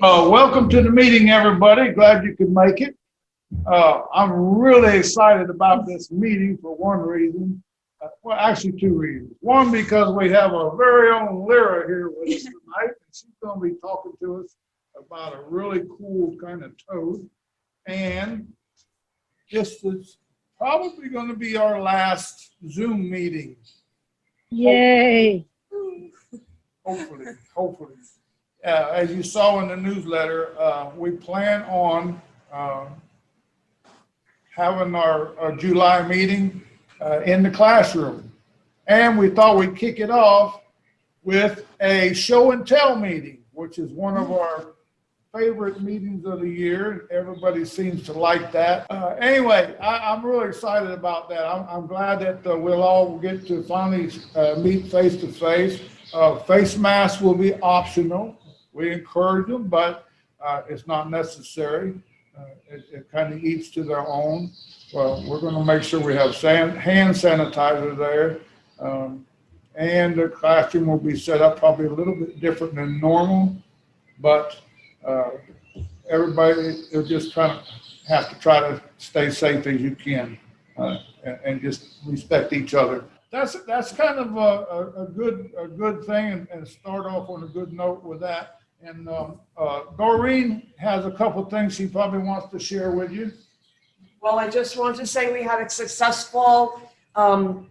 Welcome to the meeting, everybody. Glad you could make it. I'm really excited about this meeting for one reason. Well, actually two reasons. One, because we have our very own Lyra here with us tonight, and she's going to be talking to us about a really cool kind of toad. And this is probably going to be our last Zoom meeting. Yay. Hopefully. As you saw in the newsletter, we plan on having our July meeting in the classroom. And we thought we'd kick it off with a show and tell meeting, which is one of our favorite meetings of the year. Everybody seems to like that. Anyway, I'm really excited about that. I'm glad that we'll all get to finally meet face to face. Face masks will be optional. We encourage them, but it's not necessary. It kind of eats to their own. Well, we're going to make sure we have hand sanitizer there. And the classroom will be set up probably a little bit different than normal, but everybody will just kind of have to try to stay safe as you can and just respect each other. That's kind of a good thing and start off on a good note with that. And Doreen has a couple of things she probably wants to share with you. Well, I just want to say we had a successful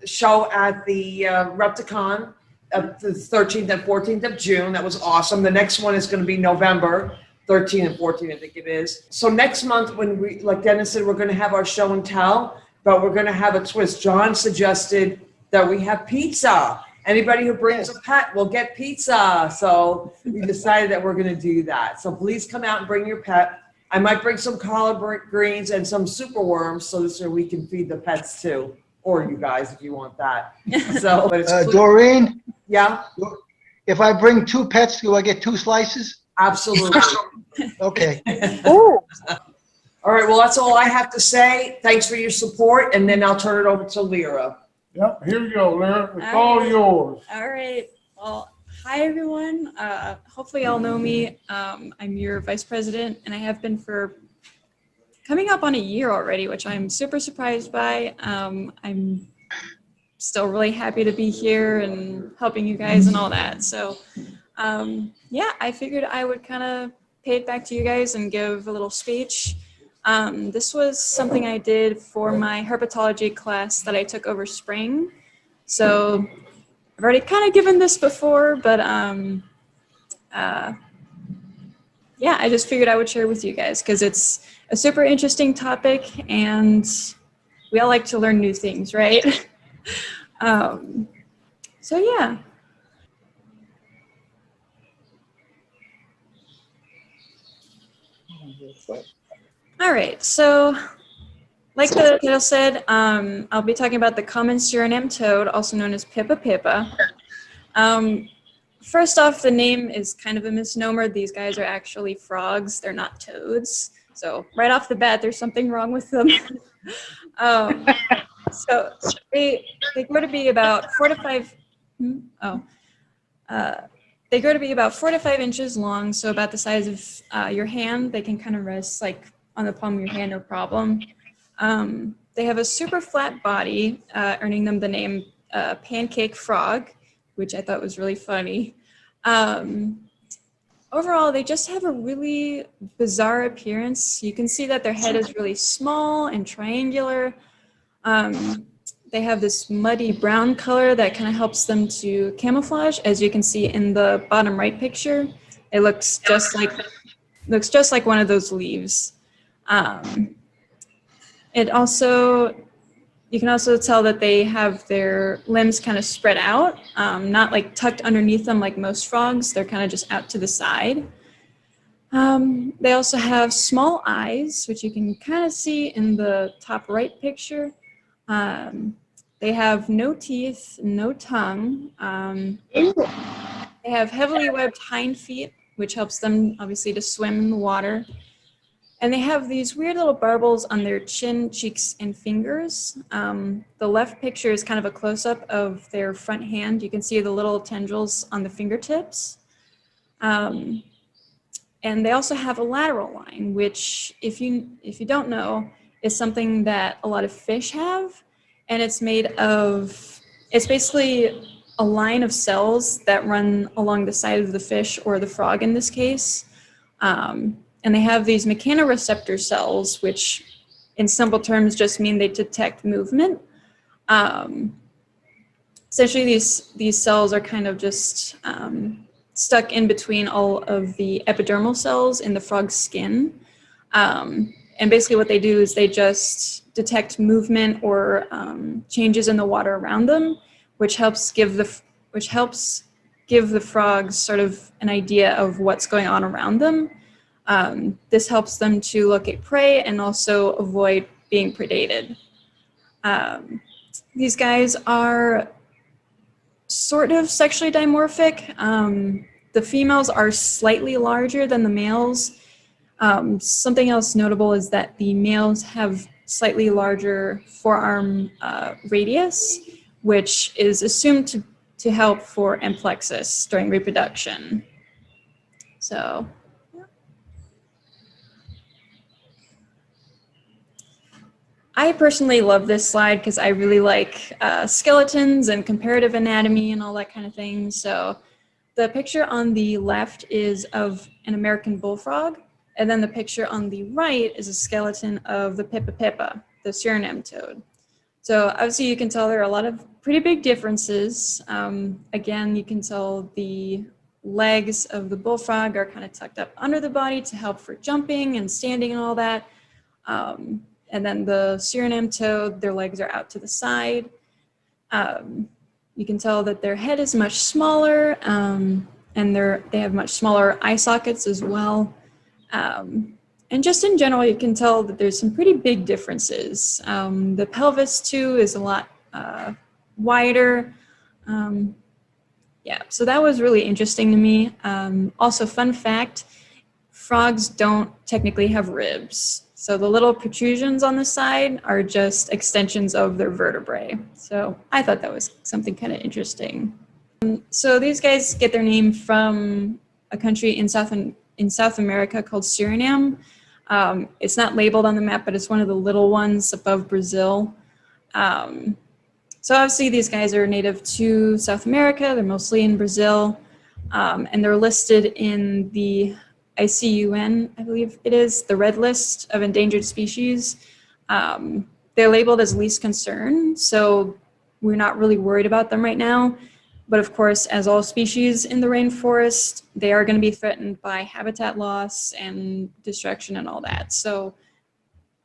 show at the Reproduction the 13th and 14th of June. That was awesome. The next one is going to be November 13th and 14th, I think it is. So next month, when we, like Dennis said, we're going to have our show and tell, but we're going to have a twist. John suggested that we have pizza. Anybody who brings a pet will get pizza. So we decided that we're going to do that. So please come out and bring your pet. I might bring some collard greens and some super worms so we can feed the pets too, or you guys if you want that. So, but it's Doreen? Yeah? If I bring 2 pets, do I get 2 slices? Absolutely. Okay. Ooh. All right, well, that's all I have to say. Thanks for your support, and then I'll turn it over to Lyra. Yep, here you go, Lyra. It's all yours. All right. Well, hi, everyone. Hopefully y'all know me. I'm your vice president, and I have been for coming up on a year already, which I'm super surprised by. I'm still really happy to be here and helping you guys and all that. So, yeah, I figured I would kind of pay it back to you guys and give a little speech. This was something I did for my herpetology class that I took over spring. So I've already kind of given this before, but yeah, I just figured I would share with you guys because it's a super interesting topic and we all like to learn new things, right? So yeah. All right, so like the title said, I'll be talking about the common Surinam toad, also known as Pippa Pippa. First off, the name is kind of a misnomer. These guys are actually frogs. They're not toads. So right off the bat, there's something wrong with them. So they grow to be about 4 to 5. They grow to be about 4 to 5 inches long, so about the size of your hand. They can kind of rest like on the palm of your hand, no problem. They have a super flat body, earning them the name pancake frog, which I thought was really funny. Overall, they just have a really bizarre appearance. You can see that their head is really small and triangular. They have this muddy brown color that kind of helps them to camouflage. As you can see in the bottom right picture, it looks just like one of those leaves. You can also tell that they have their limbs kind of spread out, not like tucked underneath them like most frogs. They're kind of just out to the side. They also have small eyes, which you can kind of see in the top right picture. They have no teeth, no tongue. They have heavily webbed hind feet, which helps them obviously to swim in the water. And they have these weird little barbels on their chin, cheeks, and fingers. The left picture is kind of a close-up of their front hand. You can see the little tendrils on the fingertips. And they also have a lateral line, which if you don't know, is something that a lot of fish have. And it's basically a line of cells that run along the side of the fish or the frog in this case. And they have these mechanoreceptor cells, which in simple terms just mean they detect movement. Essentially, these cells are kind of just stuck in between all of the epidermal cells in the frog's skin. And basically what they do is they just detect movement or changes in the water around them, which helps give the frogs sort of an idea of what's going on around them. This helps them to locate prey and also avoid being predated. These guys are sort of sexually dimorphic. The females are slightly larger than the males. Something else notable is that the males have slightly larger forearm radius, which is assumed to help for amplexus during reproduction. So, yeah. I personally love this slide because I really like skeletons and comparative anatomy and all that kind of thing. So the picture on the left is of an American bullfrog, and then the picture on the right is a skeleton of the Pippa, the Surinam toad. So obviously you can tell there are a lot of pretty big differences. Again, you can tell the legs of the bullfrog are kind of tucked up under the body to help for jumping and standing and all that. And then the Surinam toad, their legs are out to the side. You can tell that their head is much smaller, and they have much smaller eye sockets as well. And just in general, you can tell that there's some pretty big differences. The pelvis too is a lot wider. Yeah, so that was really interesting to me. Also, fun fact, frogs don't technically have ribs. So the little protrusions on the side are just extensions of their vertebrae. So I thought that was something kind of interesting. So these guys get their name from a country in South America called Suriname. It's not labeled on the map, but it's one of the little ones above Brazil. So obviously these guys are native to South America. They're mostly in Brazil, and they're listed in the ICUN, I believe it is, the red list of endangered species. They're labeled as least concern, so we're not really worried about them right now. But of course, as all species in the rainforest, they are going to be threatened by habitat loss and destruction and all that. So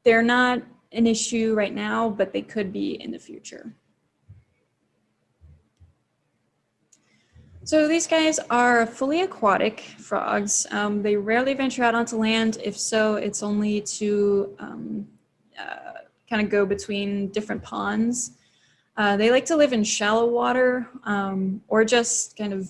they're not an issue right now, but they could be in the future. So these guys are fully aquatic frogs. They rarely venture out onto land. If so, it's only to kind of go between different ponds. They like to live in shallow water or just kind of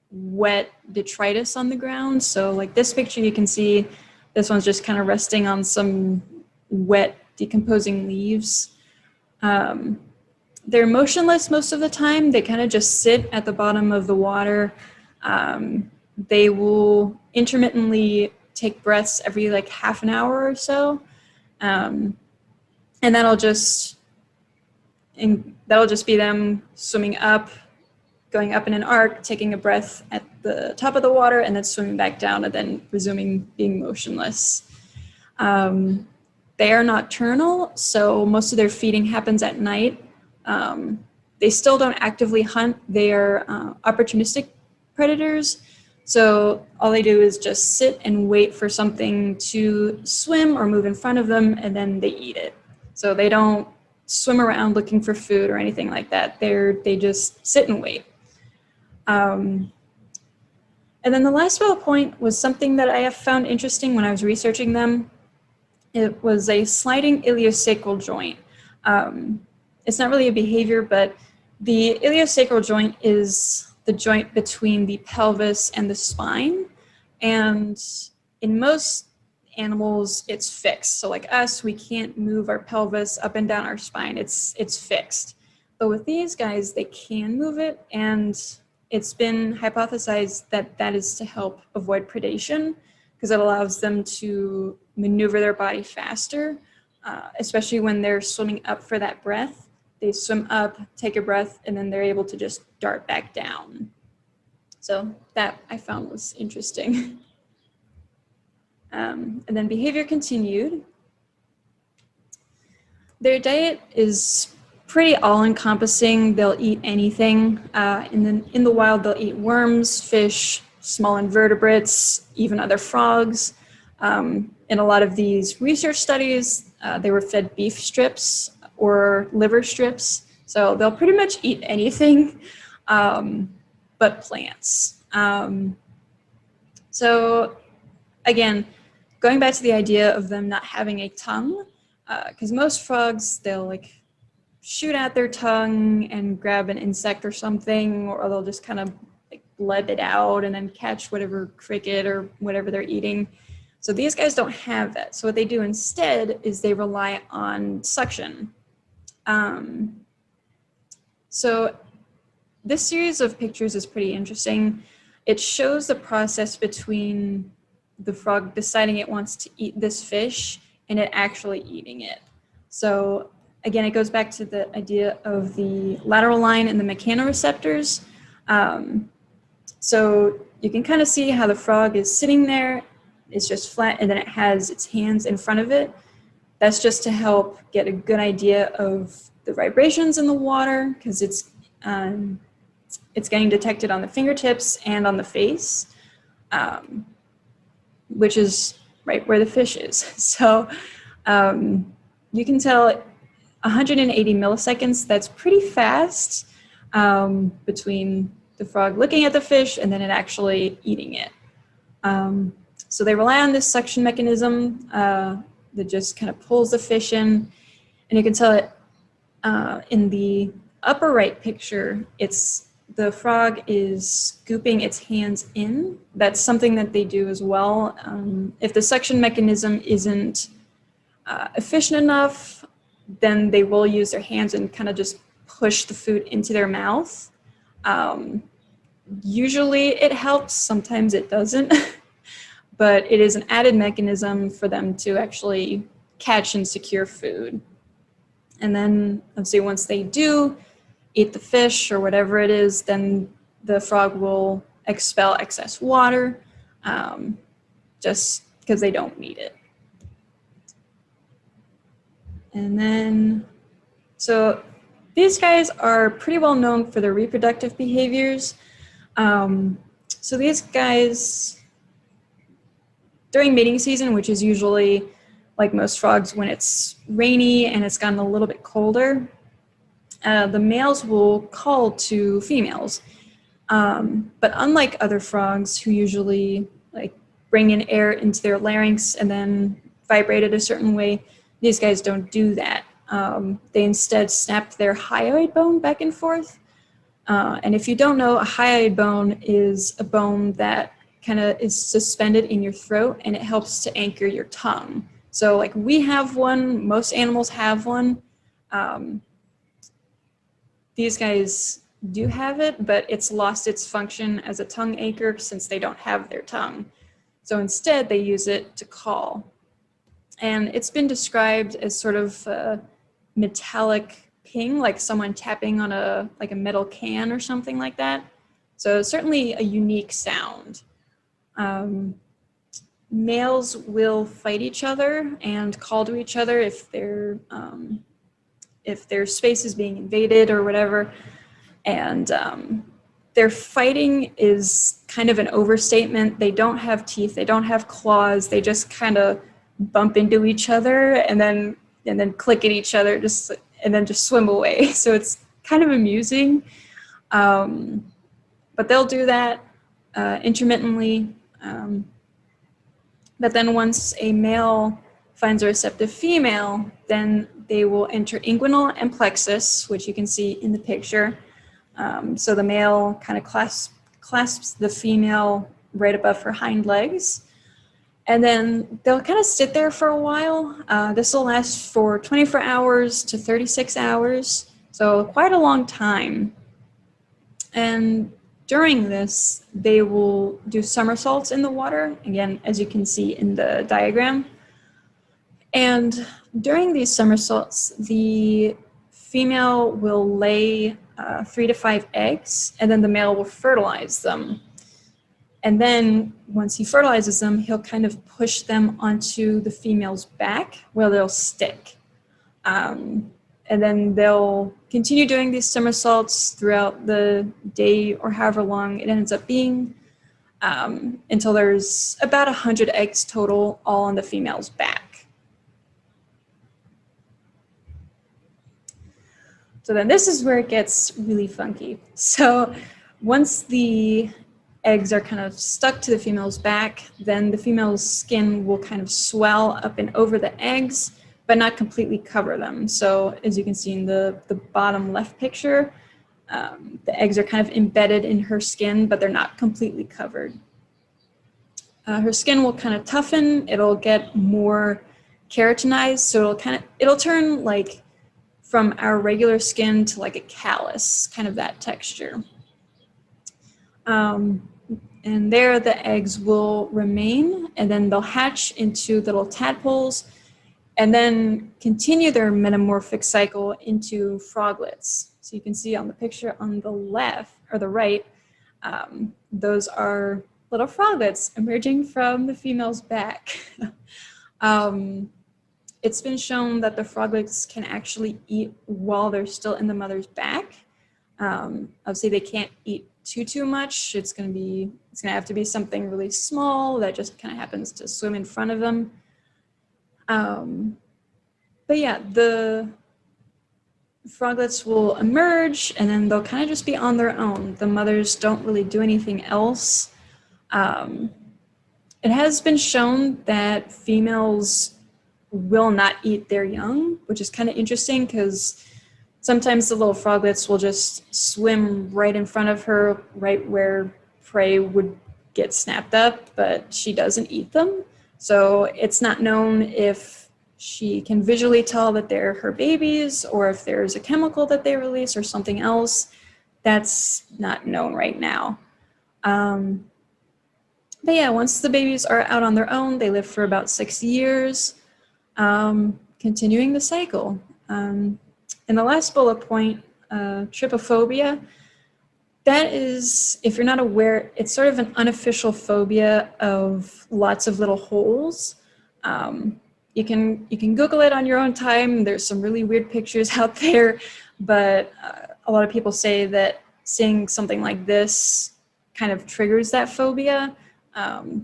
wet detritus on the ground. So like this picture, you can see this one's just kind of resting on some wet decomposing leaves. They're motionless most of the time. They kind of just sit at the bottom of the water. They will intermittently take breaths every like half an hour or so. And that'll just be them swimming up, going up in an arc, taking a breath at the top of the water, and then swimming back down and then resuming being motionless. They are nocturnal, so most of their feeding happens at night. They still don't actively hunt. They are opportunistic predators. So all they do is just sit and wait for something to swim or move in front of them, and then they eat it. So they don't swim around looking for food or anything like that. They just sit and wait. And then the last bullet point was something that I have found interesting when I was researching them. It was a sliding iliosacral joint. It's not really a behavior, but the iliosacral joint is the joint between the pelvis and the spine. And in most animals, it's fixed. So like us, we can't move our pelvis up and down our spine. It's fixed. But with these guys, they can move it. And it's been hypothesized that that is to help avoid predation. because it allows them to maneuver their body faster, especially when they're swimming up for that breath. They swim up, take a breath, and then they're able to just dart back down. So that I found was interesting. And then behavior continued. Their diet is pretty all-encompassing. They'll eat anything. In the wild, they'll eat worms, fish, small invertebrates, even other frogs. In a lot of these research studies, they were fed beef strips or liver strips. So they'll pretty much eat anything but plants. So again, going back to the idea of them not having a tongue, because most frogs, they'll like shoot out their tongue and grab an insect or something, or they'll just kind of like bleb it out and then catch whatever cricket or whatever they're eating. So these guys don't have that. So what they do instead is they rely on suction. So this series of pictures is pretty interesting. It shows the process between the frog deciding it wants to eat this fish and it actually eating it. So again, it goes back to the idea of the lateral line and the mechanoreceptors. So you can kind of see how the frog is sitting there. It's just flat, and then it has its hands in front of it. That's just to help get a good idea of the vibrations in the water, because it's getting detected on the fingertips and on the face, which is right where the fish is. So you can tell 180 milliseconds, that's pretty fast between the frog looking at the fish and then it actually eating it. So they rely on this suction mechanism that just kind of pulls the fish in. And you can tell it in the upper right picture, the frog is scooping its hands in. That's something that they do as well. If the suction mechanism isn't efficient enough, then they will use their hands and kind of just push the food into their mouth. Usually it helps, sometimes it doesn't, but it is an added mechanism for them to actually catch and secure food. And then, let's see, once they do eat the fish or whatever it is, then the frog will expel excess water just because they don't need it. And then, so these guys are pretty well known for their reproductive behaviors. So these guys, during mating season, which is usually, like most frogs, when it's rainy and it's gotten a little bit colder, the males will call to females. But unlike other frogs who usually like bring in air into their larynx and then vibrate it a certain way, these guys don't do that. They instead snap their hyoid bone back and forth. And if you don't know, a hyoid bone is a bone that kind of is suspended in your throat and it helps to anchor your tongue. So like we have one, most animals have one. These guys do have it, but it's lost its function as a tongue anchor since they don't have their tongue. So instead they use it to call. And it's been described as sort of a metallic ping, like someone tapping on a metal can or something like that. So certainly a unique sound. Males will fight each other and call to each other if their space is being invaded or whatever. And their fighting is kind of an overstatement. They don't have teeth, they don't have claws, they just kind of bump into each other and then click at each other and then just swim away. So it's kind of amusing. But they'll do that intermittently. But then once a male finds a receptive female, then they will enter inguinal and plexus, which you can see in the picture. So the male kind of clasps the female right above her hind legs. And then they'll kind of sit there for a while. This will last for 24 hours to 36 hours. So quite a long time. And during this, they will do somersaults in the water, again, as you can see in the diagram. And during these somersaults, the female will lay 3 to 5 eggs, and then the male will fertilize them. And then once he fertilizes them, he'll kind of push them onto the female's back where they'll stick. And then they'll continue doing these somersaults throughout the day or however long it ends up being, until there's about 100 eggs total, all on the female's back. So then this is where it gets really funky. So once the eggs are kind of stuck to the female's back, then the female's skin will kind of swell up and over the eggs, but not completely cover them. So as you can see in the bottom left picture, the eggs are kind of embedded in her skin, but they're not completely covered. Her skin will kind of toughen. It'll get more keratinized, so it'll turn like from our regular skin to like a callus, kind of that texture. And there the eggs will remain, and then they'll hatch into little tadpoles, and then continue their metamorphic cycle into froglets. So you can see on the picture on the left, or the right, those are little froglets emerging from the female's back. It's been shown that the froglets can actually eat while they're still in the mother's back. Obviously they can't eat too much. It's gonna have to be something really small that just kind of happens to swim in front of them. But yeah, the froglets will emerge and then they'll kind of just be on their own. The mothers don't really do anything else. It has been shown that females will not eat their young, which is kind of interesting because sometimes the little froglets will just swim right in front of her, right where prey would get snapped up, but she doesn't eat them. So it's not known if she can visually tell that they're her babies or if there's a chemical that they release or something else. That's not known right now. But yeah, once the babies are out on their own, they live for about 6 years, continuing the cycle. And the last bullet point, trypophobia, that is, if you're not aware, it's sort of an unofficial phobia of lots of little holes. You can Google it on your own time. There's some really weird pictures out there, but a lot of people say that seeing something like this kind of triggers that phobia,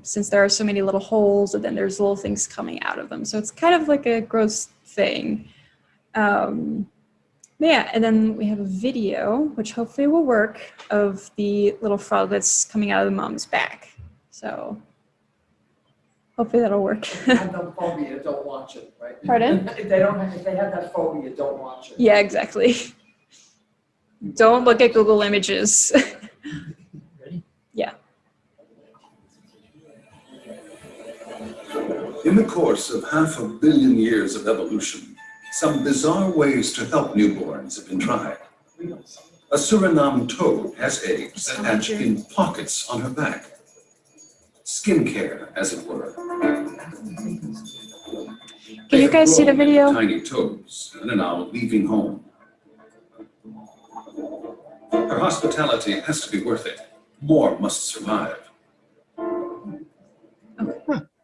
since there are so many little holes and then there's little things coming out of them. So it's kind of like a gross thing. Yeah, and then we have a video, which hopefully will work, of the little froglets coming out of the mom's back. So hopefully that'll work. If they have that phobia, don't watch it, right? Pardon? If they have that phobia, don't watch it. Yeah, exactly. Don't look at Google Images. Ready? Yeah. In the course of 500 million years of evolution, some bizarre ways to help newborns have been tried. A Surinam toad has eggs that hatch in pockets on her back. Skin care, as it were. Can you guys see the video? Tiny toads and are now leaving home. Her hospitality has to be worth it. More must survive.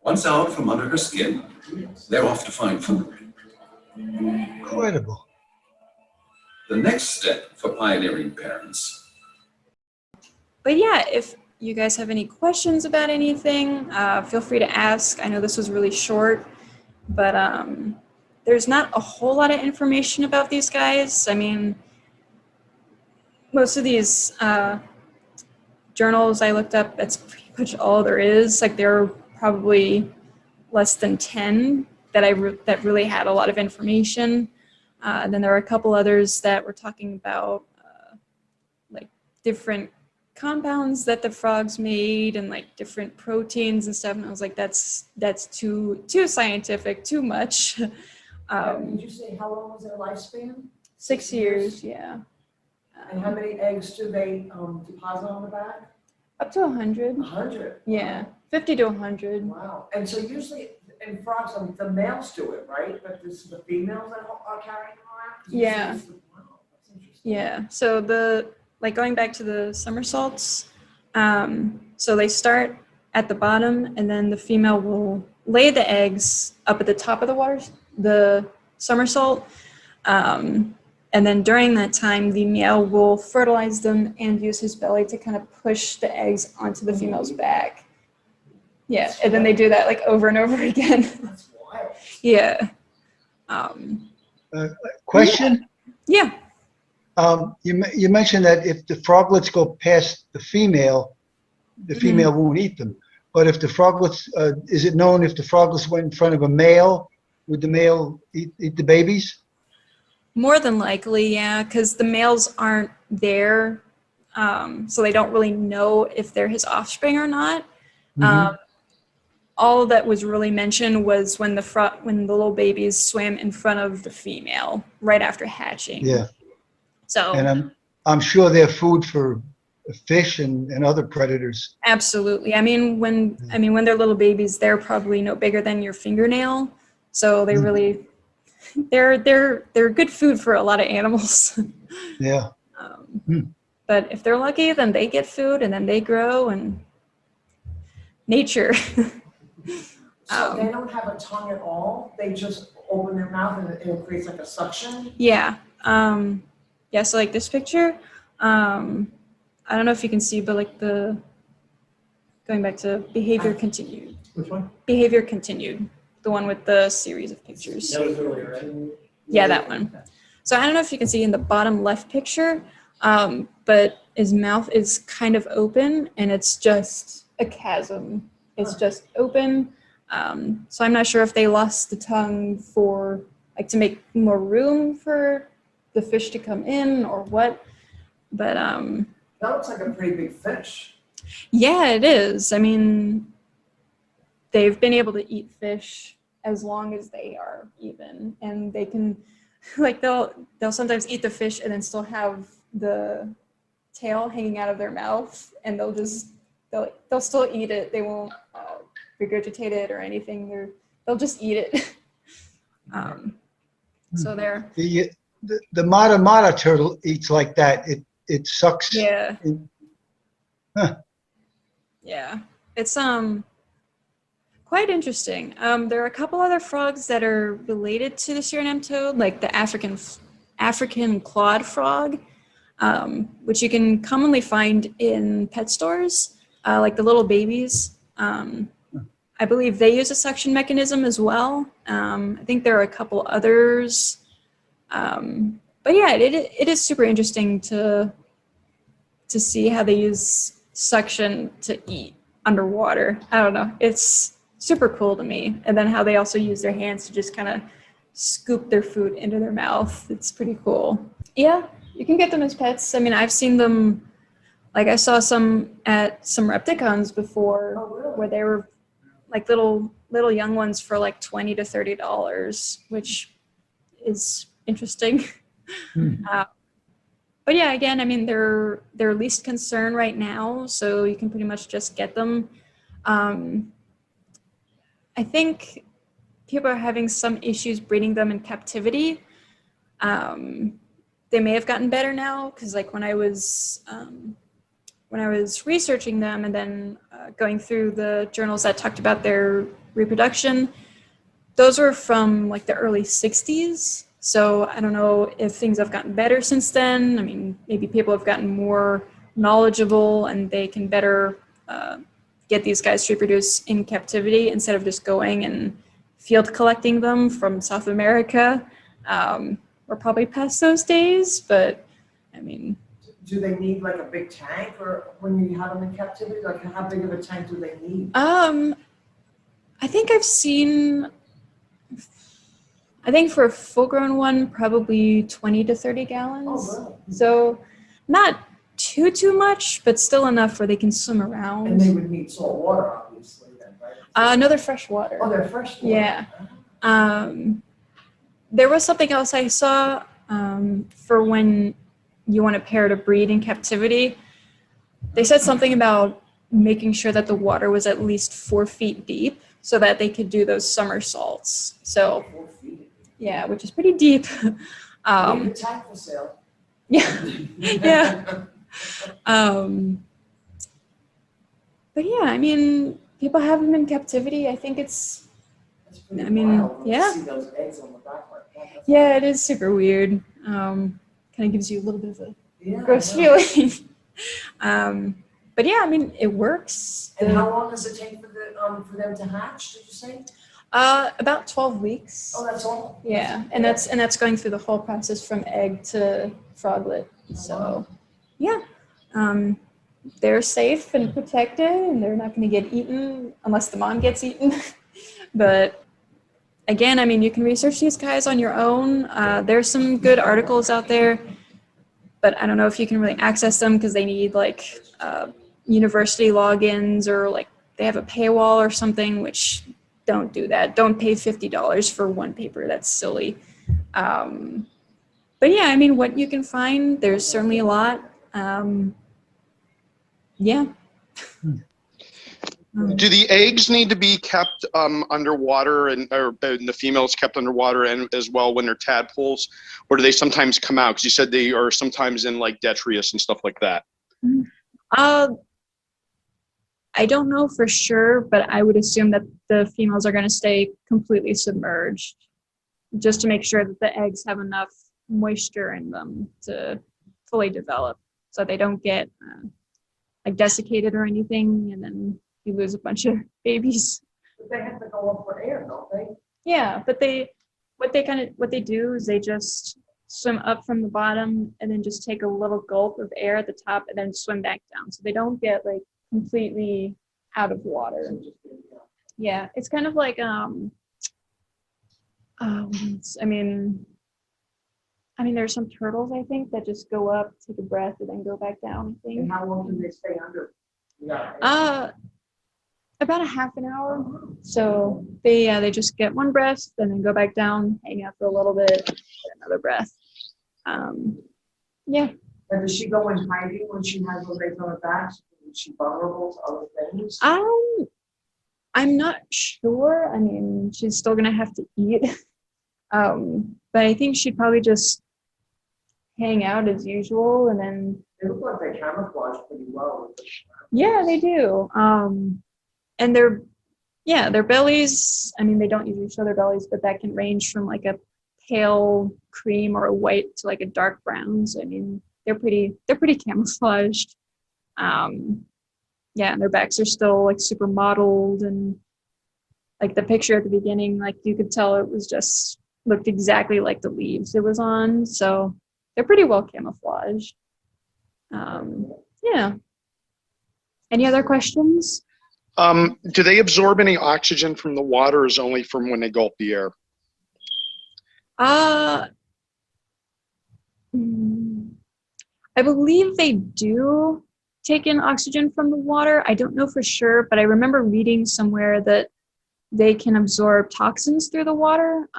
Once out from under her skin, they're off to find food. Incredible. The next step for pioneering parents. But yeah, if you guys have any questions about anything, feel free to ask. I know this was really short, but there's not a whole lot of information about these guys. I mean, most of these journals I looked up, that's pretty much all there is. Like there are probably less than 10 that really had a lot of information. Then there are a couple others that were talking about like different compounds that the frogs made and like different proteins and stuff. And I was like, that's too scientific, too much. Did you say how long was their lifespan? 6 years, yeah. And how many eggs do they deposit on the bag? Up to 100. 100? Yeah, 50 to 100. Wow. And so usually in frogs, the males do it, right? But this is the females that are carrying them around? 'Cause usually Yeah. wow, that's interesting. Yeah. So going back to the somersaults, so they start at the bottom, and then the female will lay the eggs up at the top of the somersault. And then during that time, the male will fertilize them and use his belly to kind of push the eggs onto the female's back. Yeah, and then they do that like over and over again. That's wild. Yeah. Question? Yeah. You mentioned that if the froglets go past the female won't eat them. But if the froglets, is it known if the froglets went in front of a male, would the male eat the babies? More than likely, yeah, because the males aren't there, so they don't really know if they're his offspring or not. All that was really mentioned was when the little babies swam in front of the female right after hatching. Yeah. So And I'm sure they're food for fish and other predators. absolutely. I mean, when they're little babies, they're probably no bigger than your fingernail. So they really, they're good food for a lot of animals. Yeah. But if they're lucky, then they get food and then they grow and nature. So they don't have a tongue at all? They just open their mouth and it creates like a suction? Yeah. Yeah, so like this picture, I don't know if you can see, but like going back to behavior continued. Which one? Behavior continued, the one with the series of pictures. That was earlier, right? Yeah, that one. So I don't know if you can see in the bottom left picture, but his mouth is kind of open and it's just a chasm. It's just open. So I'm not sure if they lost the tongue for like to make more room for the fish to come in or what. But That looks like a pretty big fish. yeah, it is. I mean, they've been able to eat fish as long as they are even, and they can like they'll sometimes eat the fish and then still have the tail hanging out of their mouth, and they'll still eat it. They won't regurgitate it or anything. They'll just eat it. So they're The mata mata turtle eats like that. It sucks. yeah. Huh. Yeah, it's quite interesting. There are a couple other frogs that are related to the Surinam toad, like the African clawed frog, which you can commonly find in pet stores, like the little babies. I believe they use a suction mechanism as well. I think there are a couple others. But yeah, it is super interesting to see how they use suction to eat underwater. I don't know. It's super cool to me. And then how they also use their hands to just kind of scoop their food into their mouth. It's pretty cool. Yeah, you can get them as pets. I mean, I've seen them, like I saw some at some Repticons before. Oh, really? Where they were like little young ones for like $20 to $30, which is interesting. But yeah, again, I mean, they're least concern right now, so you can pretty much just get them. I think people are having some issues breeding them in captivity. They may have gotten better now, because like when I was researching them and then going through the journals that talked about their reproduction, those were from like the early 60s. So I don't know if things have gotten better since then. I mean, maybe people have gotten more knowledgeable and they can better get these guys to reproduce in captivity instead of just going and field collecting them from South America. We're probably past those days, but I mean. Do they need like a big tank or when you have them in captivity? Like how big of a tank do they need? I think I've seen, I think for a full-grown one, probably 20 to 30 gallons. Oh, really? So not too much, but still enough where they can swim around. And they would need salt water, obviously, then, right? No, they're fresh water. Oh, they're fresh water. Yeah. There was something else I saw for when you want a pair to breed in captivity, they said something about making sure that the water was at least 4 feet deep so that they could do those somersaults. So, 4 feet. yeah, which is pretty deep. We have a tank for sale. Yeah, yeah. But yeah, I mean, people have them in captivity. I think it's, That's pretty I mean, wild when you yeah. see those eggs on the back like that. That's yeah, it is super weird. Kind of gives you a little bit of a Yeah, gross yeah. feeling. But yeah, I mean, it works. And how long does it take for them to hatch, did you say? About 12 weeks. Oh, that's all? Yeah, and that's going through the whole process from egg to froglet. So, yeah, they're safe and protected, and they're not going to get eaten unless the mom gets eaten. But again, I mean, you can research these guys on your own. There's some good articles out there, but I don't know if you can really access them because they need like university logins or like they have a paywall or something, which don't do that. Don't pay $50 for one paper. That's silly. But yeah, I mean, what you can find, there's certainly a lot. Yeah. Do the eggs need to be kept underwater or the females kept underwater and as well when they're tadpoles, or do they sometimes come out? Because you said they are sometimes in like detritus and stuff like that. I don't know for sure, but I would assume that the females are going to stay completely submerged just to make sure that the eggs have enough moisture in them to fully develop so they don't get like desiccated or anything, and then you lose a bunch of babies. But they have to go up for air, don't they? Yeah, but what they do is they just swim up from the bottom and then just take a little gulp of air at the top and then swim back down. So they don't get like completely out of water. Yeah, it's kind of like I mean, there's some turtles I think that just go up, take a breath, and then go back down. I think. And how long do they stay under? Yeah. About a half an hour. So they just get one breath and then go back down, hang out for a little bit, get another breath. Yeah. And does she go in hiding when she has those eggs on her back? Is she vulnerable to other things? I'm not sure. I mean, she's still gonna have to eat. But I think she'd probably just hang out as usual and then. They look like they camouflage pretty well. Yeah, they do. And their bellies, I mean, they don't usually show their bellies, but that can range from like a pale cream or a white to like a dark brown. So I mean, they're pretty camouflaged. Yeah, and their backs are still like super mottled, and like the picture at the beginning, like you could tell it was just looked exactly like the leaves it was on. So they're pretty well camouflaged. Yeah. Any other questions? Do they absorb any oxygen from the water, or is it only from when they gulp the air? I believe they do take in oxygen from the water. I don't know for sure, but I remember reading somewhere that they can absorb toxins through the water.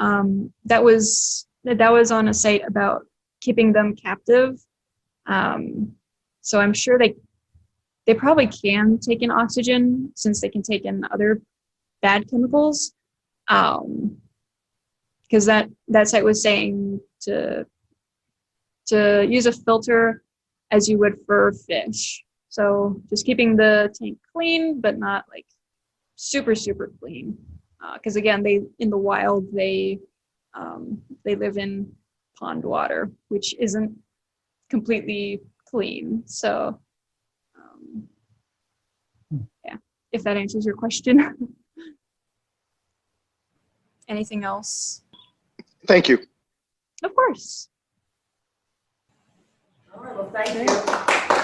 That was on a site about keeping them captive. So I'm sure they probably can take in oxygen since they can take in other bad chemicals. Because that site was saying to use a filter as you would for fish. So just keeping the tank clean, but not like super, super clean. Because again, in the wild, they live in pond water, which isn't completely clean. So yeah, if that answers your question. Anything else? Thank you. Of course. All right, well, thank you.